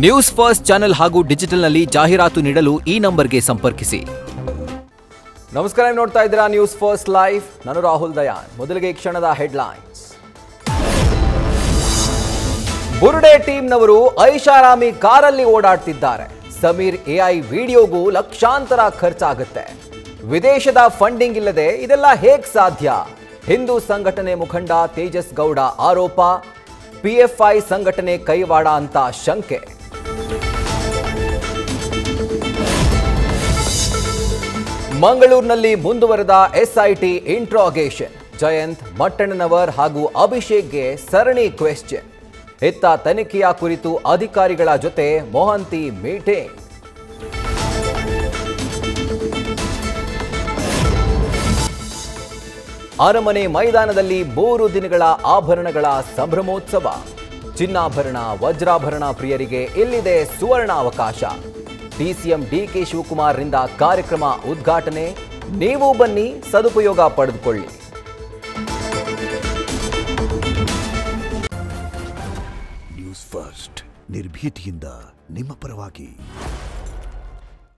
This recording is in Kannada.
ನ್ಯೂಸ್ ಫಸ್ಟ್ ಚಾನೆಲ್ ಹಾಗೂ ಡಿಜಿಟಲ್ನಲ್ಲಿ ಜಾಹೀರಾತು ನೀಡಲು ಈ ನಂಬರ್ಗೆ ಸಂಪರ್ಕಿಸಿ. ನಮಸ್ಕಾರ, ನೀವು ನೋಡ್ತಾ ಇದ್ದೀರಾ ನ್ಯೂಸ್ ಫಸ್ಟ್ ಲೈವ್. ನಾನು ರಾಹುಲ್ ದಯಾನ್. ಮೊದಲಿಗೆ ಈ ಕ್ಷಣದ ಹೆಡ್ಲೈನ್ಸ್. ಬುರುಡೆ ಟೀಮ್ನವರು ಐಷಾರಾಮಿ ಕಾರಲ್ಲಿ ಓಡಾಡ್ತಿದ್ದಾರೆ. ಸಮೀರ್ ಎಐ ವಿಡಿಯೋಗೂ ಲಕ್ಷಾಂತರ ಖರ್ಚಾಗುತ್ತೆ. ವಿದೇಶದ ಫಂಡಿಂಗ್ ಇಲ್ಲದೆ ಇದೆಲ್ಲ ಹೇಗೆ ಸಾಧ್ಯ? ಹಿಂದೂ ಸಂಘಟನೆ ಮುಖಂಡ ತೇಜಸ್ ಗೌಡ ಆರೋಪ. ಪಿಎಫ್ಐ ಸಂಘಟನೆ ಕೈವಾಡ ಅಂತ ಶಂಕೆ. ಮಂಗಳೂರಿನಲ್ಲಿ ಮುಂದುವರೆದ ಎಸ್ಐಟಿ ಇಂಟ್ರಾಗೇಷನ್. ಜಯಂತ್, ಮಟ್ಟಣ್ಣನವರ್ ಹಾಗೂ ಅಭಿಷೇಕ್ಗೆ ಸರಣಿ ಕ್ವೆಶ್ಚನ್. ಇತ್ತ ತನಿಖೆಯ ಕುರಿತು ಅಧಿಕಾರಿಗಳ ಜೊತೆ ಮೊಹಂತಿ ಮೀಟಿಂಗ್. ಅರಮನೆ ಮೈದಾನದಲ್ಲಿ 3 ದಿನಗಳ ಆಭರಣಗಳ ಸಂಭ್ರಮೋತ್ಸವ. ಚಿನ್ನಾಭರಣ, ವಜ್ರಾಭರಣ ಪ್ರಿಯರಿಗೆ ಇಲ್ಲಿದೆ ಸುವರ್ಣ ಅವಕಾಶ. ಡಿಸಿಎಂ ಡಿಕೆ ಶಿವಕುಮಾರ್ರಿಂದ ಕಾರ್ಯಕ್ರಮ ಉದ್ಘಾಟನೆ. ನೀವು ಬನ್ನಿ, ಸದುಪಯೋಗ ಪಡೆದುಕೊಳ್ಳಿ. ನ್ಯೂಸ್ ಫಸ್ಟ್, ನಿರ್ಭೀತಿಯಿಂದ ನಿಮ್ಮ ಪರವಾಗಿ.